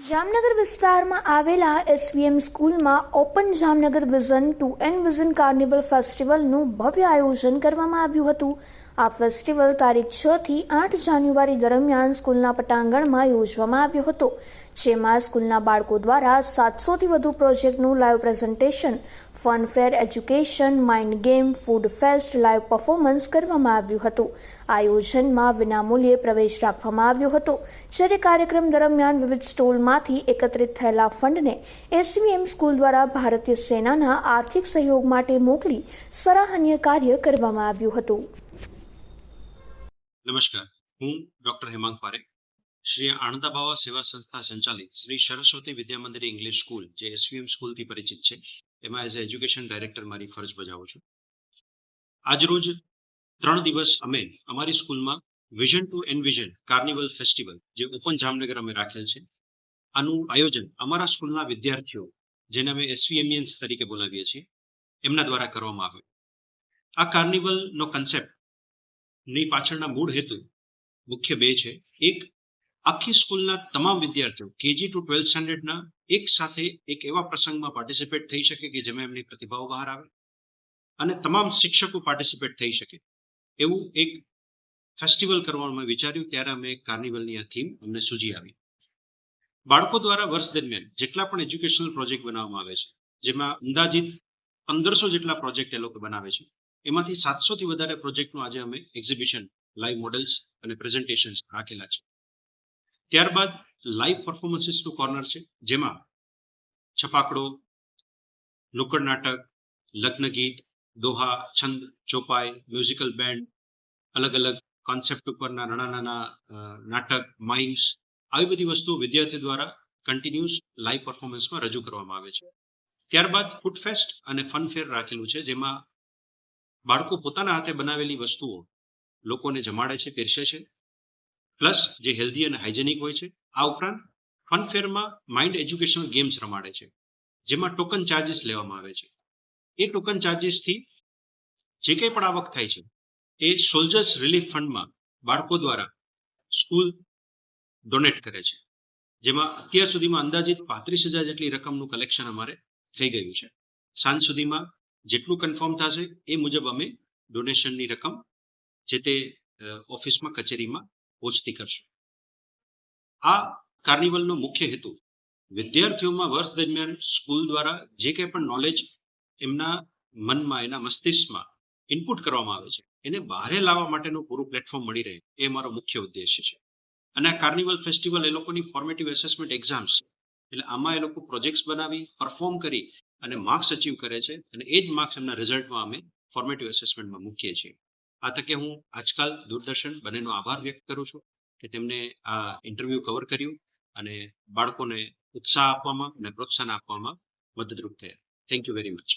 જામનગર વિસ્તારમાં આવેલા એસવીએમ સ્કૂલમાં Open Jamnagar Vision two and Vision Carnival ફેસ્ટિવલનું ભવ્ય આયોજન કરવામાં આવ્યું હતું। આ ફેસ્ટિવલ તારીખ 6 થી 8 જાન્યુઆરી દરમિયાન સ્કૂલના પટાંગણમાં યોજવામાં આવ્યો હતો, જેમાં સ્કૂલના બાળકો દ્વારા 700થી વધુ પ્રોજેક્ટનું live presentation, fun fair, education, mind game, food fest, live performance કરવામાં આવ્યું હતું। આયોજનમાં વિનામૂલ્યે પ્રવેશ રાખવામાં આવ્યો હતો, જ્યારે કાર્યક્રમ દરમિયાન વિવિધ સ્ટોલમાંથી એકત્રિત થયેલા ફંડને એસવીએમ સ્કૂલ દ્વારા ભારતીય સેનાના આર્થિક સહયોગ માટે મોકલી સરાહનીય કાર્ય કરવામાં આવ્યું હતું। નમસ્કાર, હું ડોક્ટર હેમાંગ પારેખ, શ્રી આણંદાબાવા સેવા સંસ્થા સંચાલિત શ્રી સરસ્વતી વિદ્યા મંદિર ઇંગ્લિશ સ્કૂલ, જે એસવીએમ સ્કૂલથી પરિચિત છે, એમાં એઝ એજ્યુકેશન ડાયરેક્ટર મારી ફરજ બજાવું છું। આજરોજ 3 દિવસ અમે અમારી સ્કૂલમાં vision two envision carnival festival, જે ઓપન જામનગર અમે રાખેલ છે, આનું આયોજન અમારા સ્કૂલના વિદ્યાર્થીઓ, જેને અમે એસવીએમિયન્સ તરીકે બોલાવીએ છીએ, એમના દ્વારા કરવામાં આવ્યું। આ કાર્નિવલનો કન્સેપ્ટ ની પાછળના મૂળ હેતુ મુખ્ય બે છે। એક, આખી સ્કૂલના તમામ વિદ્યાર્થીઓ કેજી ટુ 12th સ્ટાન્ડર્ડના એક સાથે એક એવા પ્રસંગમાં પાર્ટિસિપેટ થઈ શકે કે જેમાં એમની પ્રતિભાઓ બહાર આવે અને તમામ શિક્ષકો પાર્ટિસિપેટ થઈ શકે એવું એક ફેસ્ટિવલ કરવાનું મેં વિચાર્યું। ત્યારે અમે કાર્નિવલની આ થીમ અમને સૂજી આવી। બાળકો દ્વારા વર્ષ દરમિયાન જેટલા પણ એજ્યુકેશનલ પ્રોજેક્ટ બનાવવામાં આવે છે, જેમાં અંદાજિત 1500 જેટલા પ્રોજેક્ટ એ લોકો બનાવે છે, એમાંથી 700થી વધારે પ્રોજેક્ટનું આજે અમે એક્ઝિબિશન, લાઈવ મોડેલ્સ અને પ્રેઝન્ટેશન્સ રાખેલા છે। ત્યારબાદ લાઈવ પરફોર્મન્સીસનું કોર્નર છે, જેમાં છપાકડો, નુક્કડ નાટક, લગ્ન ગીત, દોહા, છંદ, ચોપાઈ, મ્યુઝિકલ બેન્ડ, અલગ અલગ કોન્સેપ્ટ ઉપરના નાના નાટક, માઇમ્સ, આવી બધી વસ્તુઓ વિદ્યાર્થીઓ દ્વારા કન્ટિન્યુઅસ લાઈવ પરફોર્મન્સમાં રજૂ કરવામાં આવે છે। ત્યારબાદ ફૂડ ફેસ્ટ અને ફન ફેર રાખેલું છે, જેમાં બાળકો પોતાના હાથે બનાવેલી વસ્તુઓ લોકોને જમાડે છે, પીરસે છે, પ્લસ જે હેલ્ધી અને હાઇજેનિક હોય છે। આ ઉપરાંત ફન ફેરમાં માઇન્ડ એજ્યુકેશનલ ગેમ્સ રમાડે છે, જેમાં ટોકન ચાર્જીસ લેવામાં આવે છે। એ ટોકન ચાર્જીસથી જે કંઈ પણ આવક થાય છે એ સોલ્જર્સ રિલીફ ફંડમાં બાળકો દ્વારા સ્કૂલ ડોનેટ કરે છે, જેમાં અત્યાર સુધીમાં અંદાજિત 35,000 જેટલી રકમનું કલેક્શન અમારે થઈ ગયું છે। સાંજ સુધીમાં જેટલું કન્ફર્મ થશે એ મુજબ અમે ડોનેશનની રકમ જે તે ઓફિસમાં, કચેરીમાં પહોંચતી કરશું। આ કાર્નિવલનો મુખ્ય હેતુ વિદ્યાર્થીઓમાં વર્ષ દરમિયાન સ્કૂલ દ્વારા જે કંઈ પણ નોલેજ એમના મનમાં, એના મસ્તિષ્કમાં ઇનપુટ કરવામાં આવે છે, એને બહાર લાવવા માટેનું પૂરું પ્લેટફોર્મ મળી રહે, એ અમારો મુખ્ય ઉદ્દેશ્ય છે। અને આ કાર્નિવલ ફેસ્ટિવલ એ લોકોની ફોર્મેટિવ એસેસમેન્ટ એક્ઝામ્સ છે, એટલે આમાં એ લોકો પ્રોજેક્ટ્સ બનાવી, પરફોર્મ કરી અને માર્ક્સ અચીવ કરે છે, અને એ જ માર્ક્સ એમના રિઝલ્ટમાં અમે ફોર્મેટિવ એસેસમેન્ટમાં મૂકીએ છીએ। આ તકે હું આજકાલ દૂરદર્શન બંનેનો આભાર વ્યક્ત કરું છું કે તેમને આ ઇન્ટરવ્યૂ કવર કર્યું અને બાળકોને ઉત્સાહ આપવામાં અને પ્રોત્સાહન આપવામાં મદદરૂપ થયા। Thank you very much.